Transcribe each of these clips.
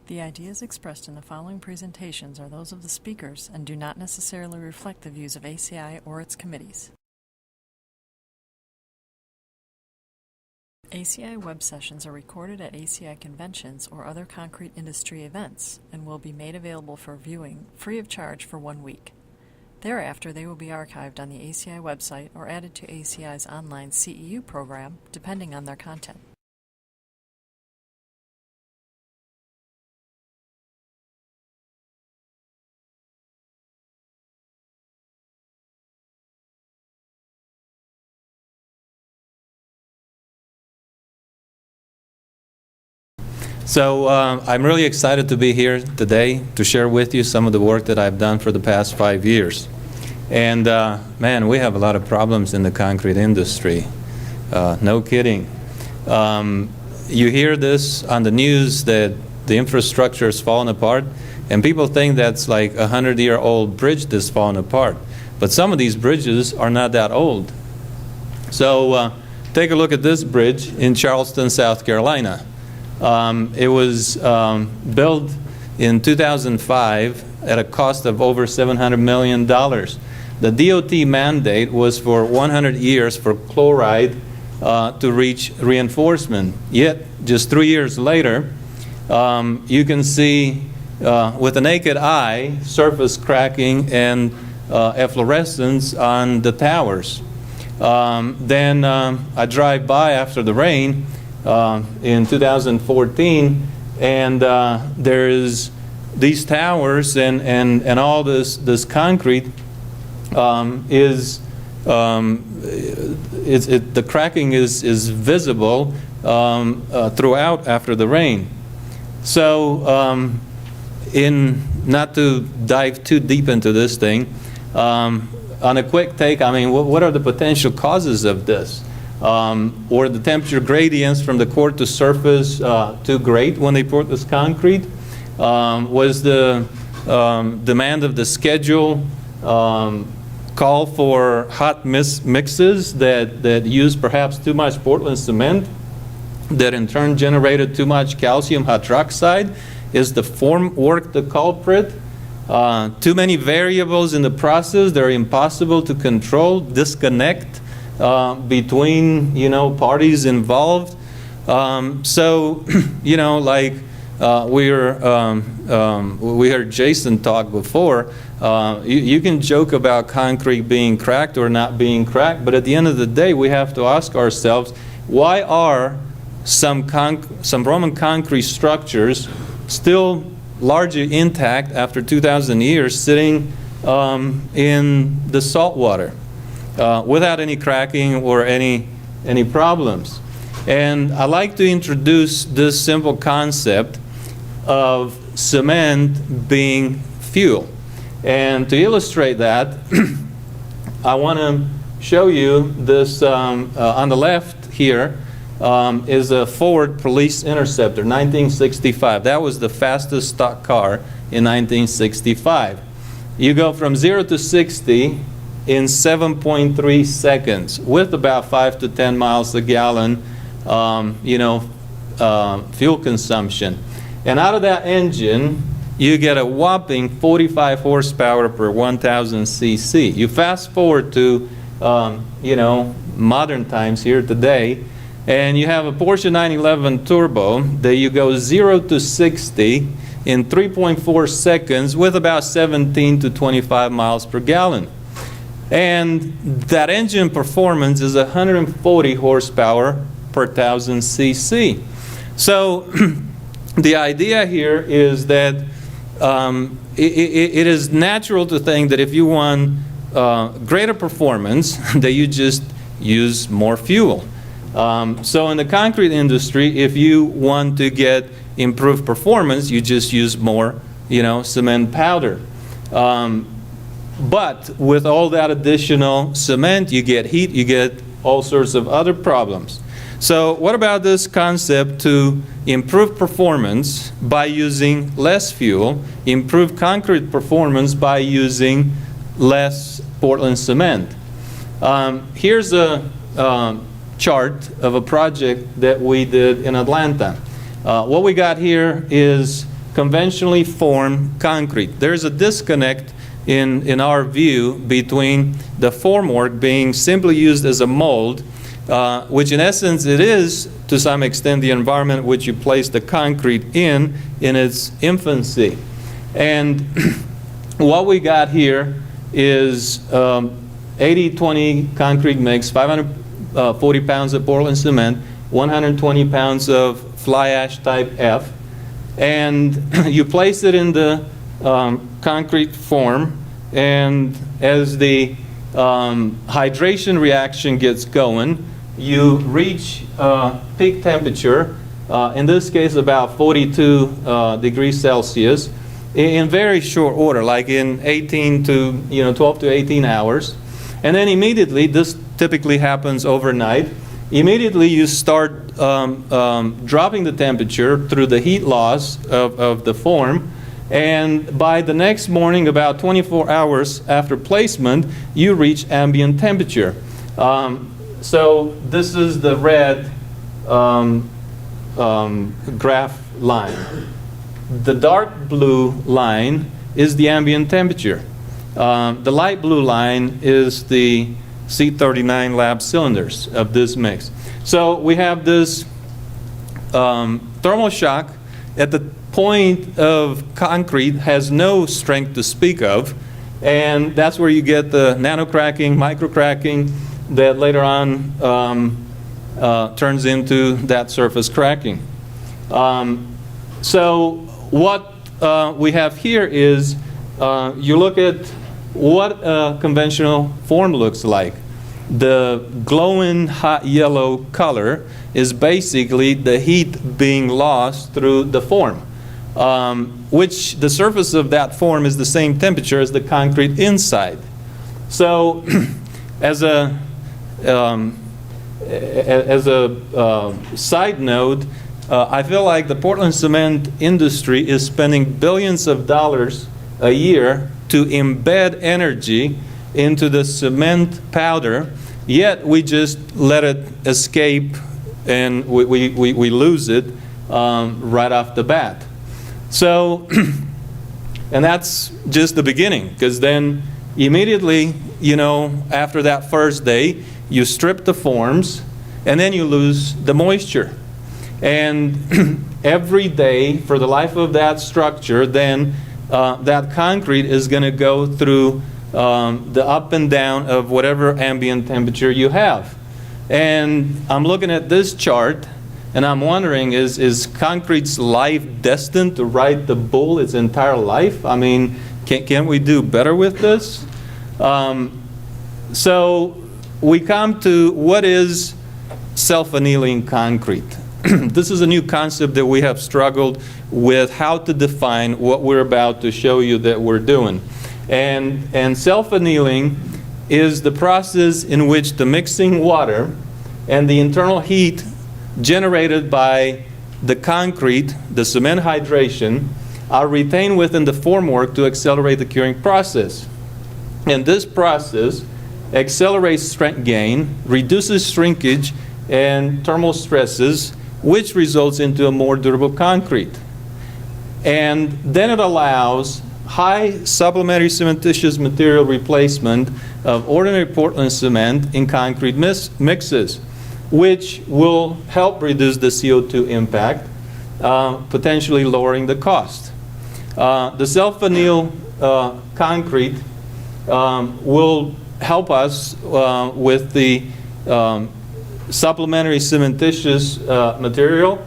The ideas expressed in the following presentations are those of the speakers and do not necessarily reflect the views of ACI or its committees. ACI web sessions are recorded at ACI conventions or other concrete industry events and will be made available for viewing free of charge for 1 week. Thereafter, they will be archived on the ACI website or added to ACI's online CEU program, depending on their content. So I'm really excited to be here today to share with you some of the work that I've done for the past 5 years. And man, we have a lot of problems in the concrete industry. No kidding. You hear this on the news that the infrastructure is falling apart, and people think that's like a 100-year-old bridge that's falling apart. But some of these bridges are not that old. So take a look at this bridge in Charleston, South Carolina. It was built in 2005 at a cost of over $700 million. The DOT mandate was for 100 years for chloride to reach reinforcement. Yet, just 3 years later, you can see with the naked eye surface cracking and efflorescence on the towers. Then I drive by after the rain in 2014, and there's these towers and all this concrete the cracking is visible throughout after the rain. So not to dive too deep into this thing, on a quick take, I mean, what are the potential causes of this? Or the temperature gradients from the core to surface too great when they poured this concrete? Was the demand of the schedule call for hot mixes that used perhaps too much Portland cement that in turn generated too much calcium hydroxide? Is the formwork the culprit? Too many variables in the process that are impossible to control, disconnect between parties involved. So like we heard Jason talk before. You can joke about concrete being cracked or not being cracked, but at the end of the day, we have to ask ourselves, why are some Roman concrete structures still largely intact after 2,000 years, sitting in the salt water? Without any cracking or any problems. And I like to introduce this simple concept of cement being fuel. And to illustrate that, I want to show you this on the left here is a Ford Police Interceptor, 1965. That was the fastest stock car in 1965. You go from 0 to 60 in 7.3 seconds with about 5 to 10 miles a gallon, fuel consumption. And out of that engine, you get a whopping 45 horsepower per 1,000 cc. You fast forward to, modern times here today, and you have a Porsche 911 Turbo that you go 0 to 60 in 3.4 seconds with about 17 to 25 miles per gallon. And that engine performance is 140 horsepower per 1,000 cc. So the idea here is that it is natural to think that if you want greater performance, that you just use more fuel. So in the concrete industry, if you want to get improved performance, you just use more, cement powder. But with all that additional cement, you get heat, you get all sorts of other problems. So what about this concept to improve performance by using less fuel, improve concrete performance by using less Portland cement? Here's a chart of a project that we did in Atlanta. What we got here is conventionally formed concrete. There's a disconnect in our view between the formwork being simply used as a mold, which in essence it is to some extent the environment which you place the concrete in its infancy. And what we got here is 80-20 concrete mix, 540 pounds of Portland cement, 120 pounds of fly ash type F, and you place it in the concrete form, and as the hydration reaction gets going, you reach peak temperature, in this case about 42 degrees Celsius, in very short order, like in 12 to 18 hours. And then immediately, this typically happens overnight, immediately you start dropping the temperature through the heat loss of the form, and by the next morning, about 24 hours after placement, you reach ambient temperature. So this is the red graph line. The dark blue line is the ambient temperature. The light blue line is the C39 lab cylinders of this mix. So we have this thermal shock at the point of concrete has no strength to speak of, and that's where you get the nano cracking, micro cracking that later on turns into that surface cracking. So what we have here is you look at what a conventional form looks like. The glowing hot yellow color is basically the heat being lost through the form, which the surface of that form is the same temperature as the concrete inside. So as a side note, I feel like the Portland cement industry is spending billions of dollars a year to embed energy into the cement powder, yet we just let it escape and we lose it right off the bat. So, and that's just the beginning, because then immediately, after that first day, you strip the forms and then you lose the moisture. And every day for the life of that structure, then that concrete is going to go through the up and down of whatever ambient temperature you have. And I'm looking at this chart and I'm wondering, is concrete's life destined to ride the bull its entire life? I mean, can we do better with this? So we come to what is self-annealing concrete. This is a new concept that we have struggled with how to define what we're about to show you that we're doing. And self-annealing is the process in which the mixing water and the internal heat generated by the concrete, the cement hydration, are retained within the formwork to accelerate the curing process. And this process accelerates strength gain, reduces shrinkage and thermal stresses, which results into a more durable concrete. And then it allows high supplementary cementitious material replacement of ordinary Portland cement in concrete mixes, which will help reduce the CO2 impact, potentially lowering the cost. The self-anneal concrete will help us with the supplementary cementitious material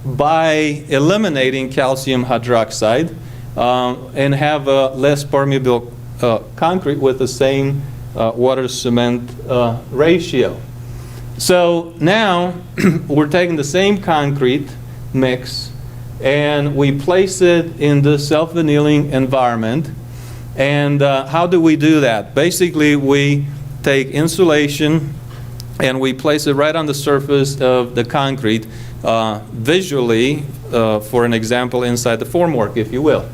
by eliminating calcium hydroxide and have a less permeable concrete with the same water-cement ratio. So now we're taking the same concrete mix and we place it in the self-annealing environment. And how do we do that? Basically, we take insulation and we place it right on the surface of the concrete, visually, for an example, inside the formwork, if you will.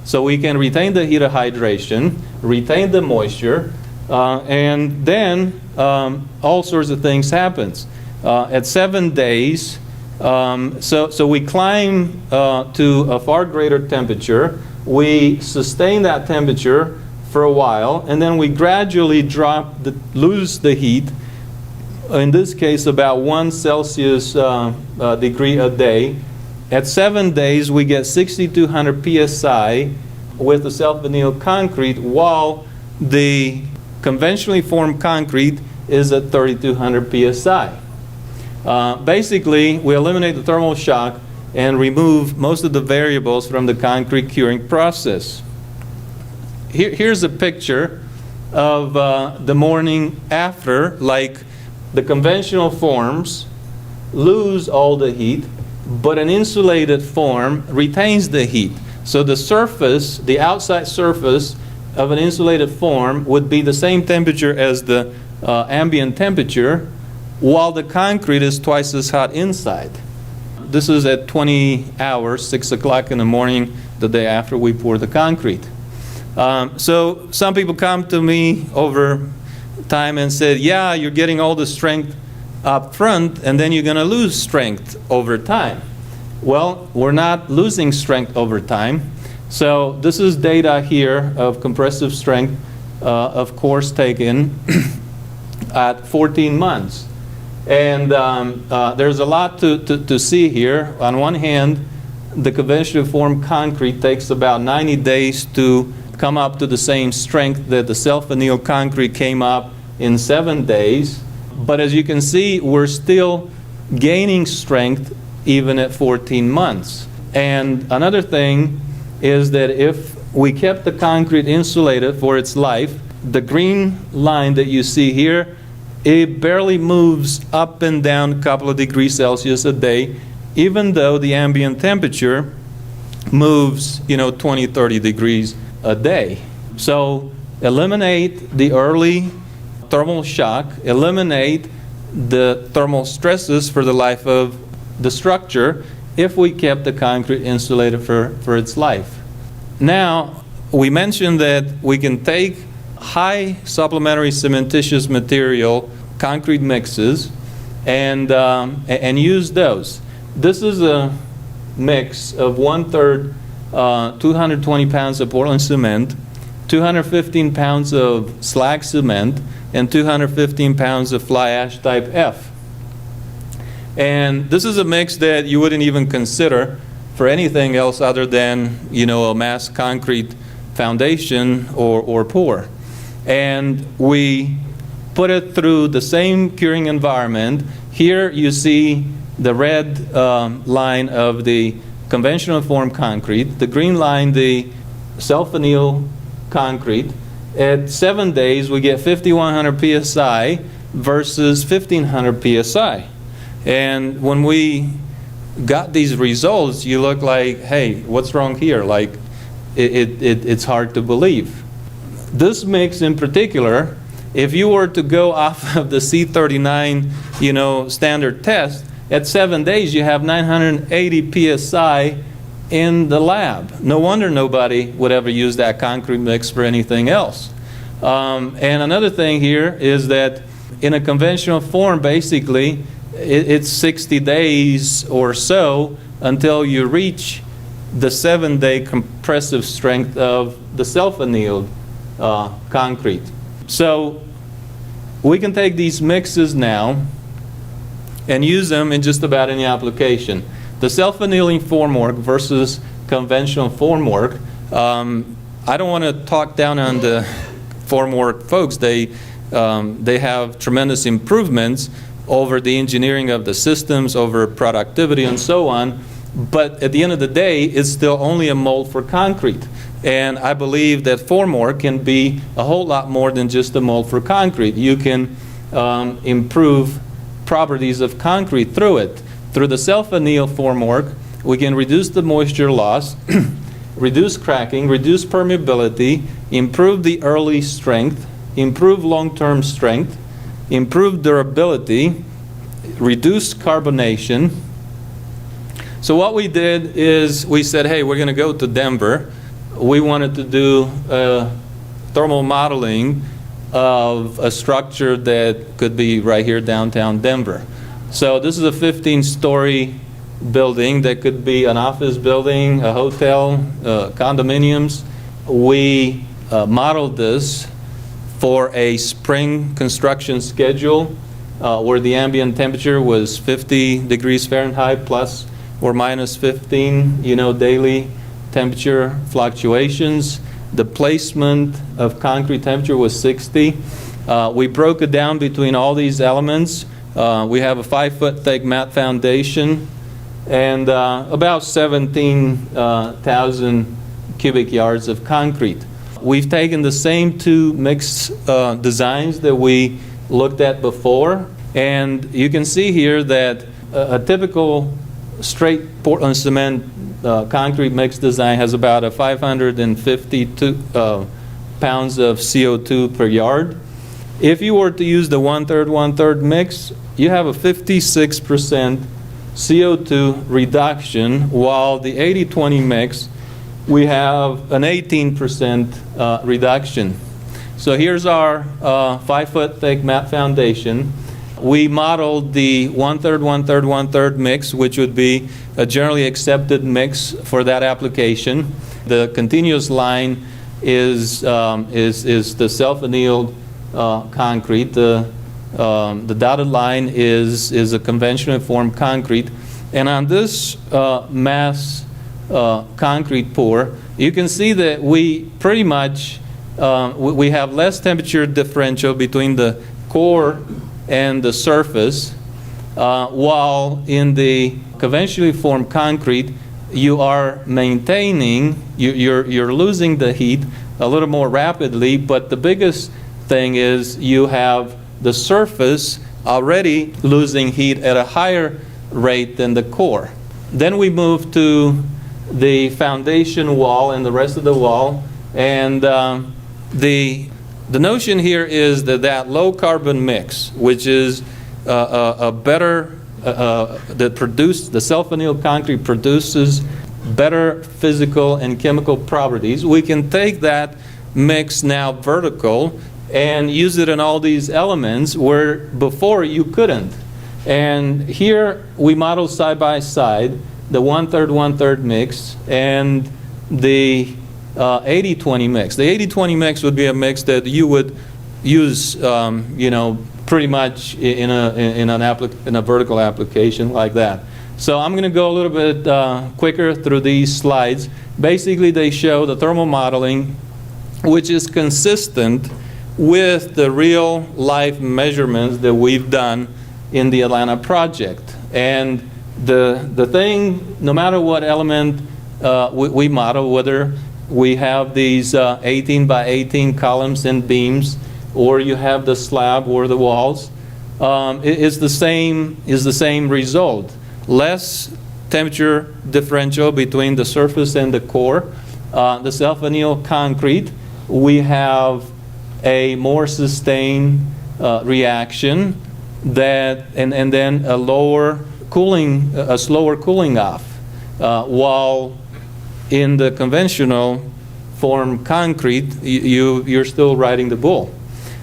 So we can retain the heat of hydration, retain the moisture, and then all sorts of things happens. At 7 days, So we climb to a far greater temperature. We sustain that temperature for a while, and then we gradually lose the heat. In this case, about 1 Celsius degree a day. At 7 days, we get 6,200 psi with the self-annealed concrete, while the conventionally formed concrete is at 3,200 psi. Basically, we eliminate the thermal shock and remove most of the variables from the concrete curing process. Here's a picture of the morning after. Like, the conventional forms lose all the heat, but an insulated form retains the heat. So the surface, the outside surface of an insulated form would be the same temperature as the ambient temperature, while the concrete is twice as hot inside. This is at 20 hours, 6 o'clock in the morning, the day after we pour the concrete. So some people come to me over time and said, yeah, you're getting all the strength up front, and then you're going to lose strength over time. Well, we're not losing strength over time. So this is data here of compressive strength, of course, taken at 14 months. And there's a lot to see here. On one hand, the conventionally formed concrete takes about 90 days to come up to the same strength that the self-annealed concrete came up in 7 days. But as you can see, we're still gaining strength even at 14 months. And another thing is that if we kept the concrete insulated for its life, the green line that you see here, it barely moves up and down a couple of degrees Celsius a day, even though the ambient temperature moves, 20, 30 degrees a day. So eliminate the early thermal shock, eliminate the thermal stresses for the life of the structure if we kept the concrete insulated for its life. Now, we mentioned that we can take high supplementary cementitious material concrete mixes and use those. This is a mix of 1/3 220 pounds of Portland cement, 215 pounds of slag cement, and 215 pounds of fly ash type F. And this is a mix that you wouldn't even consider for anything else other than, a mass concrete foundation or pour. And we put it through the same curing environment. Here you see the red line of the conventional formed concrete, the green line, the self-annealed concrete. At 7 days, we get 5,100 psi versus 1,500 psi. And when we got these results, you look like, hey, what's wrong here? Like, it's hard to believe. This mix in particular, if you were to go off of the C39, standard test, at 7 days you have 980 psi in the lab. No wonder nobody would ever use that concrete mix for anything else. And another thing here is that in a conventional form, basically, it's 60 days or so until you reach the 7-day compressive strength of the self-annealed concrete. So we can take these mixes now and use them in just about any application. The self-annealing formwork versus conventional formwork, I don't want to talk down on the formwork folks. They have tremendous improvements over the engineering of the systems, over productivity and so on, but at the end of the day, it's still only a mold for concrete. And I believe that formwork can be a whole lot more than just a mold for concrete. You can improve properties of concrete through it. Through the self-anneal formwork, we can reduce the moisture loss, reduce cracking, reduce permeability, improve the early strength, improve long-term strength, improve durability, reduce carbonation. So what we did is we said, hey, we're going to go to Denver. We wanted to do thermal modeling of a structure that could be right here downtown Denver. So this is a 15-story building. That could be an office building, a hotel, condominiums. We modeled this for a spring construction schedule where the ambient temperature was 50 degrees Fahrenheit plus or minus 15, daily temperature fluctuations. The placement of concrete temperature was 60. We broke it down between all these elements. We have a 5-foot thick mat foundation and about 17,000 cubic yards of concrete. We've taken the same two mixed designs that we looked at before, and you can see here that a typical straight Portland cement concrete mix design has about a 552 pounds of CO2 per yard. If you were to use the 1/3, 1/3 mix, you have a 56% CO2 reduction, while the 80-20 mix, we have an 18% reduction. So here's our 5-foot thick mat foundation. We modeled the 1/3, 1/3, 1/3 mix, which would be a generally accepted mix for that application. The continuous line is the self-annealed concrete. The dotted line is a conventionally formed concrete. And on this mass concrete pour, you can see that we pretty much we have less temperature differential between the core and the surface, while in the conventionally formed concrete, you are maintaining, you're losing the heat a little more rapidly, but the biggest thing is you have the surface already losing heat at a higher rate than the core. Then we move to the foundation wall and the rest of the wall, and the notion here is that low carbon mix, which is a better, the self-annealed concrete produces better physical and chemical properties. We can take that mix now vertical and use it in all these elements where before you couldn't. And here we model side by side the 1/3, 1/3 mix and the 80-20 mix. The 80-20 mix would be a mix that you would use, pretty much in a vertical application like that. So I'm going to go a little bit quicker through these slides. Basically, they show the thermal modeling, which is consistent with the real life measurements that we've done in the Atlanta project. And the thing, no matter what element we model, whether we have these 18 by 18 columns and beams, or you have the slab or the walls, is the same result. Less temperature differential between the surface and the core. The self-annealed concrete, we have a more sustained reaction and then a slower cooling off, while in the conventional form concrete, you're still riding the bull.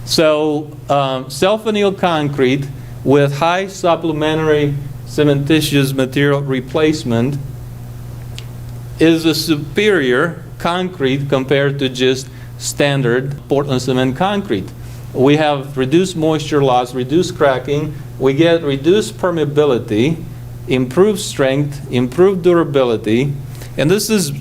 So self-annealed concrete with high supplementary cementitious material replacement is a superior concrete compared to just standard Portland cement concrete. We have reduced moisture loss, reduced cracking, we get reduced permeability, improved strength, improved durability, and this is,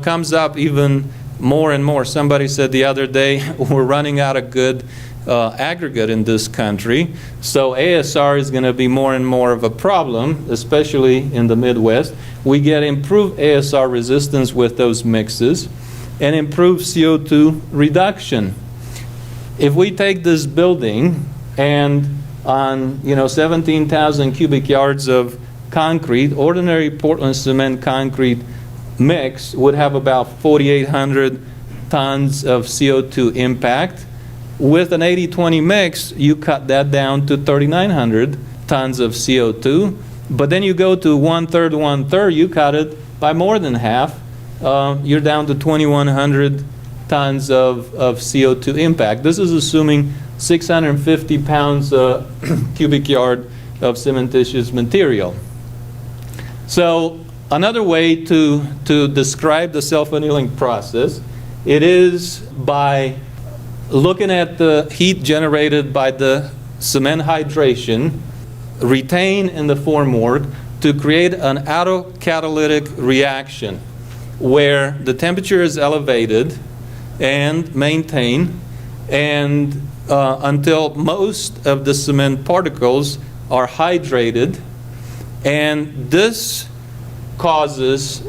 comes up even more and more. Somebody said the other day, we're running out of good aggregate in this country, so ASR is going to be more and more of a problem, especially in the Midwest. We get improved ASR resistance with those mixes and improved CO2 reduction. If we take this building and on 17,000 cubic yards of concrete, ordinary Portland cement concrete mix would have about 4,800 tons of CO2 impact. With an 80-20 mix, you cut that down to 3,900 tons of CO2. But then you go to 1/3, 1/3, you cut it by more than half. You're down to 2,100 tons of CO2 impact. This is assuming 650 pounds cubic yard of cementitious material. So another way to describe the self-annealing process, it is by looking at the heat generated by the cement hydration retained in the formwork to create an autocatalytic reaction where the temperature is elevated and maintained and until most of the cement particles are hydrated, and this causes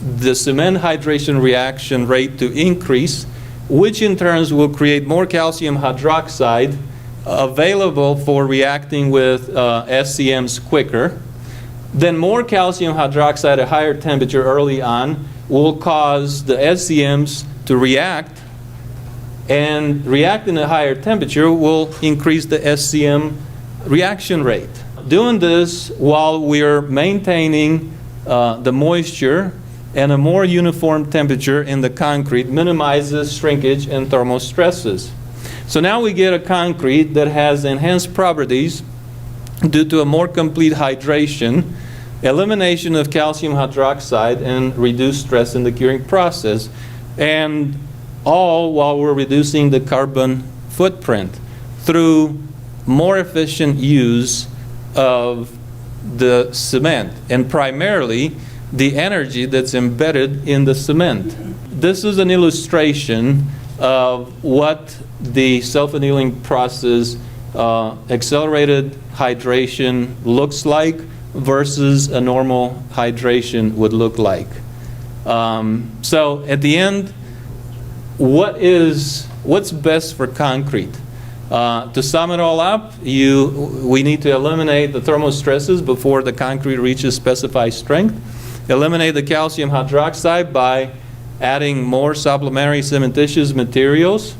the cement hydration reaction rate to increase, which in turn will create more calcium hydroxide available for reacting with SCMs quicker. Then more calcium hydroxide at a higher temperature early on will cause the SCMs to react, and reacting at a higher temperature will increase the SCM reaction rate. Doing this while we're maintaining the moisture and a more uniform temperature in the concrete minimizes shrinkage and thermal stresses. So now we get a concrete that has enhanced properties due to a more complete hydration, elimination of calcium hydroxide, and reduced stress in the curing process, and all while we're reducing the carbon footprint through more efficient use of the cement, and primarily the energy that's embedded in the cement. This is an illustration of what the self-annealing process accelerated hydration looks like versus a normal hydration would look like. So at the end, what's best for concrete? To sum it all up, we need to eliminate the thermal stresses before the concrete reaches specified strength, eliminate the calcium hydroxide by adding more supplementary cementitious materials,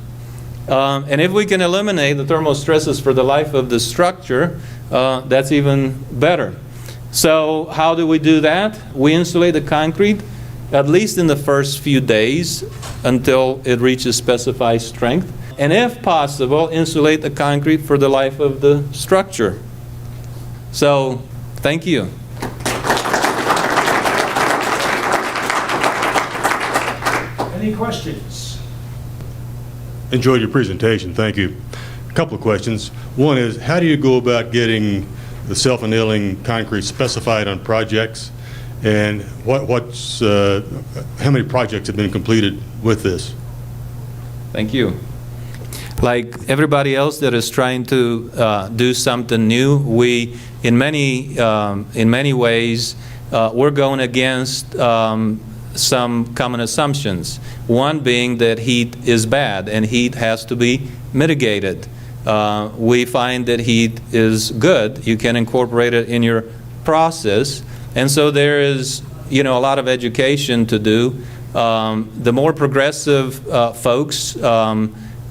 and if we can eliminate the thermal stresses for the life of the structure, that's even better. So how do we do that? We insulate the concrete at least in the first few days until it reaches specified strength, and if possible, insulate the concrete for the life of the structure. So, thank you. Any questions? Enjoyed your presentation, thank you. A couple of questions. One is, how do you go about getting the self-annealing concrete specified on projects? And how many projects have been completed with this? Thank you. Like everybody else that is trying to do something new, we, in many ways, we're going against some common assumptions. One being that heat is bad and heat has to be mitigated. We find that heat is good. You can incorporate it in your process. And so there is, a lot of education to do. The more progressive folks,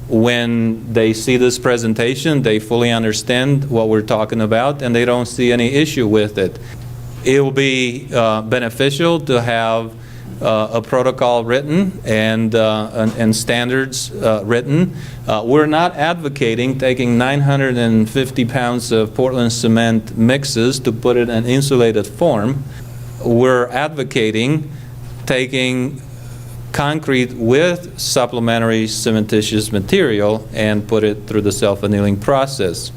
when they see this presentation, they fully understand what we're talking about and they don't see any issue with it. It will be beneficial to have a protocol written and standards written. We're not advocating taking 950 pounds of Portland cement mixes to put it in insulated form. We're advocating taking concrete with supplementary cementitious material and put it through the self-annealing process.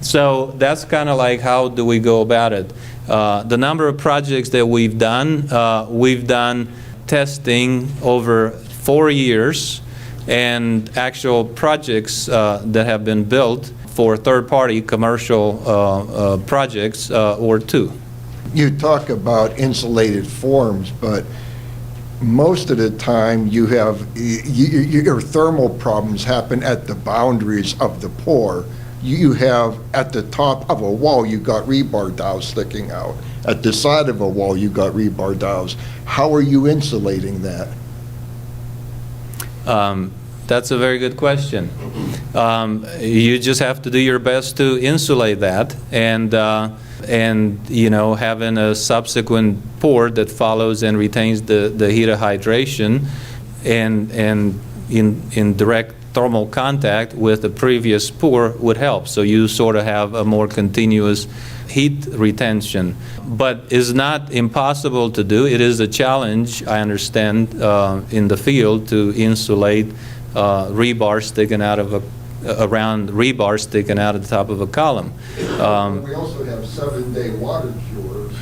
So that's kind of like, how do we go about it? The number of projects that we've done testing over 4 years, and actual projects that have been built for third-party commercial projects or 2. You talk about insulated forms, but most of the time you have your thermal problems happen at the boundaries of the pour. You have at the top of a wall, you got rebar dowels sticking out. At the side of a wall, you got rebar dowels. How are you insulating that? That's a very good question. You just have to do your best to insulate that, and having a subsequent pour that follows and retains the heat of hydration, and in direct thermal contact with the previous pour would help. So you sort of have a more continuous heat retention, but is not impossible to do. It is a challenge, I understand, in the field to insulate rebar sticking out of around rebar sticking out of the top of a column. We also have 7-day water cures,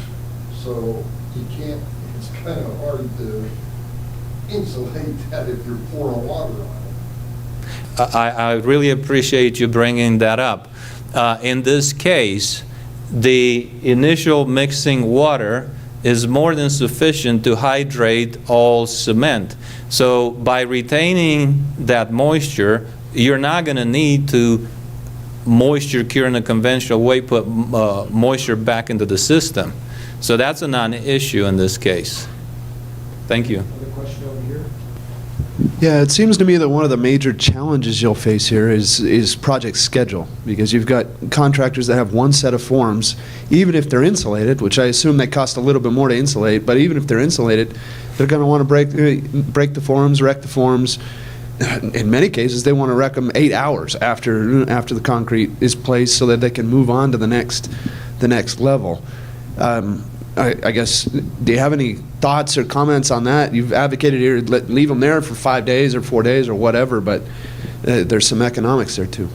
so you can't, it's kind of hard to insulate that if you're pouring water on it. I really appreciate you bringing that up. In this case, the initial mixing water is more than sufficient to hydrate all cement. So by retaining that moisture, you're not going to need to moisture cure in a conventional way, put moisture back into the system. So that's a non-issue in this case. Thank you. Another question over here? Yeah, it seems to me that one of the major challenges you'll face here is project schedule, because you've got contractors that have one set of forms, even if they're insulated, which I assume they cost a little bit more to insulate, but even if they're insulated, they're going to want to break the forms, wreck the forms. In many cases, they want to wreck them 8 hours after the concrete is placed so that they can move on to the next level. I guess, do you have any thoughts or comments on that? You've advocated here, leave them there for 5 days or 4 days or whatever, but there's some economics there too.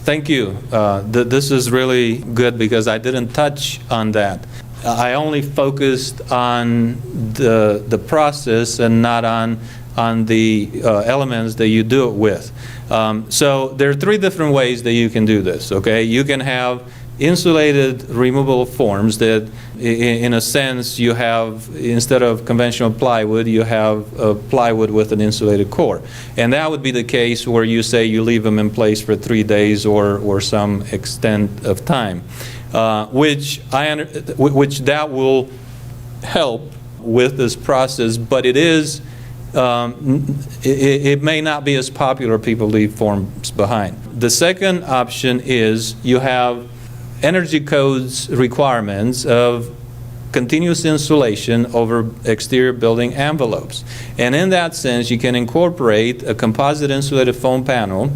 Thank you. This is really good because I didn't touch on that. I only focused on the process and not on the elements that you do it with. So there are 3 different ways that you can do this, okay? You can have insulated removable forms that, in a sense, you have, instead of conventional plywood, you have plywood with an insulated core. And that would be the case where you say you leave them in place for 3 days or some extent of time, which that will help with this process, but it is it may not be as popular. People leave forms behind. The second option is you have energy codes requirements of continuous insulation over exterior building envelopes. And in that sense, you can incorporate a composite insulated foam panel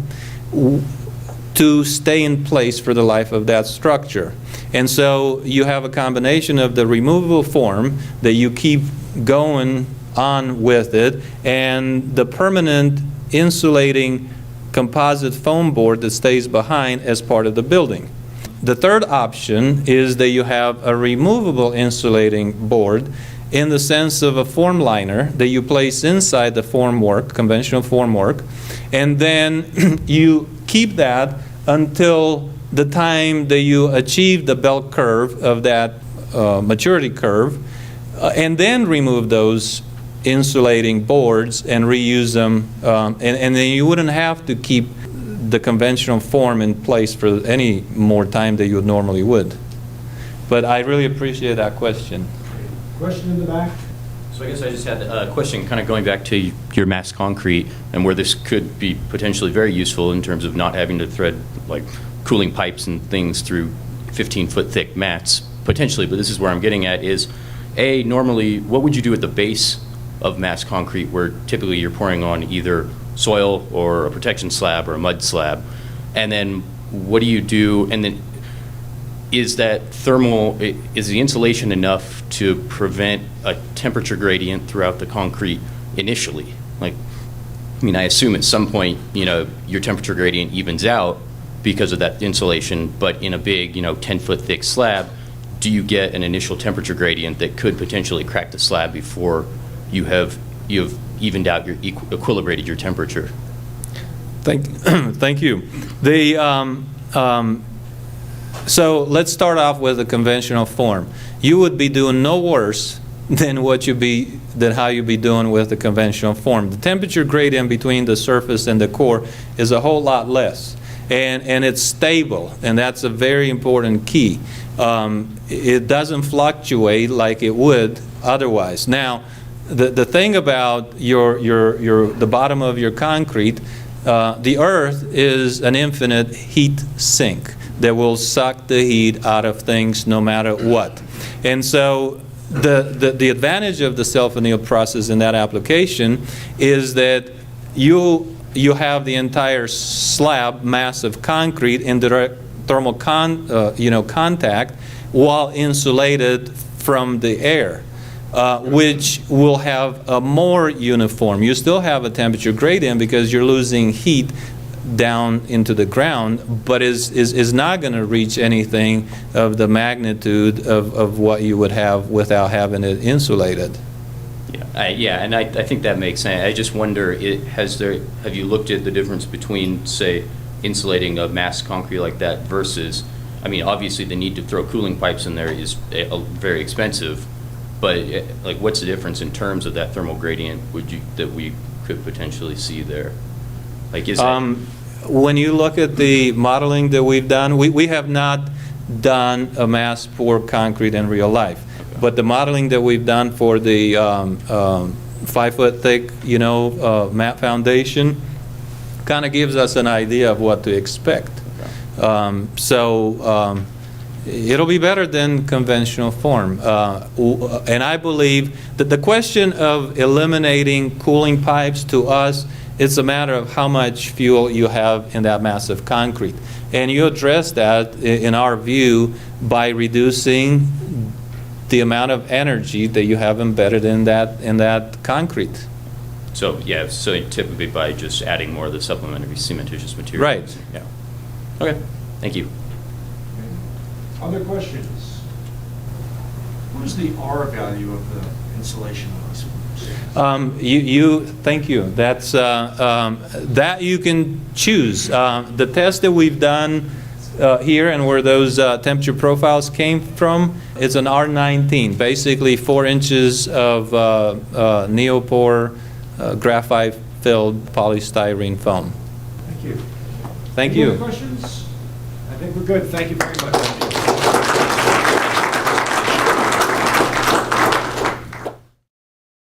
to stay in place for the life of that structure. And so you have a combination of the removable form that you keep going on with it, and the permanent insulating composite foam board that stays behind as part of the building. The third option is that you have a removable insulating board in the sense of a form liner that you place inside the formwork, conventional formwork, and then you keep that until the time that you achieve the bell curve of that maturity curve, and then remove those insulating boards and reuse them, and then you wouldn't have to keep the conventional form in place for any more time than you normally would. But I really appreciate that question. Question in the back? So I guess I just had a question kind of going back to your mass concrete and where this could be potentially very useful in terms of not having to thread like cooling pipes and things through 15-foot thick mats, potentially, but this is where I'm getting at is, A, normally, what would you do at the base of mass concrete where typically you're pouring on either soil or a protection slab or a mud slab? And then what do you do, and then is that thermal, is the insulation enough to prevent a temperature gradient throughout the concrete initially? Like, I mean, I assume at some point, you know, your temperature gradient evens out because of that insulation, but in a big, you know, 10-foot thick slab, do you get an initial temperature gradient that could potentially crack the slab before you've evened out, equilibrated your temperature? Thank you. So let's start off with a conventional form. You would be doing no worse than how you'd be doing with the conventional form. The temperature gradient between the surface and the core is a whole lot less, and it's stable, and that's a very important key. It doesn't fluctuate like it would otherwise. Now, the thing about the bottom of your concrete, the earth is an infinite heat sink that will suck the heat out of things no matter what. And so the advantage of the self-anneal process in that application is that you have the entire slab, mass of concrete, in direct thermal contact while insulated from the air, which will have a more uniform. You still have a temperature gradient because you're losing heat down into the ground, but is not going to reach anything of the magnitude of what you would have without having it insulated. Yeah, and I think that makes sense. I just wonder, have you looked at the difference between, say, insulating a mass concrete like that versus, I mean, obviously the need to throw cooling pipes in there is very expensive, but like, what's the difference in terms of that thermal gradient that we could potentially see there? Like, is that... When you look at the modeling that we've done, we have not done a mass pour concrete in real life. Okay. But the modeling that we've done for the 5 foot thick, mat foundation kind of gives us an idea of what to expect. Okay. It'll be better than conventional form. And I believe that the question of eliminating cooling pipes to us, it's a matter of how much fuel you have in that mass of concrete. And you address that, in our view, by reducing the amount of energy that you have embedded in that concrete. So, yeah, so typically by just adding more of the supplementary cementitious materials. Right. Yeah. Okay, thank you. Other questions? What is the R value of the insulation of these forms? Thank you. That's that you can choose. The test that we've done here and where those temperature profiles came from, it's an R19, basically 4 inches of neopore graphite-filled polystyrene foam. Thank you. Thank Any you. other questions? I think we're good. Thank you very much.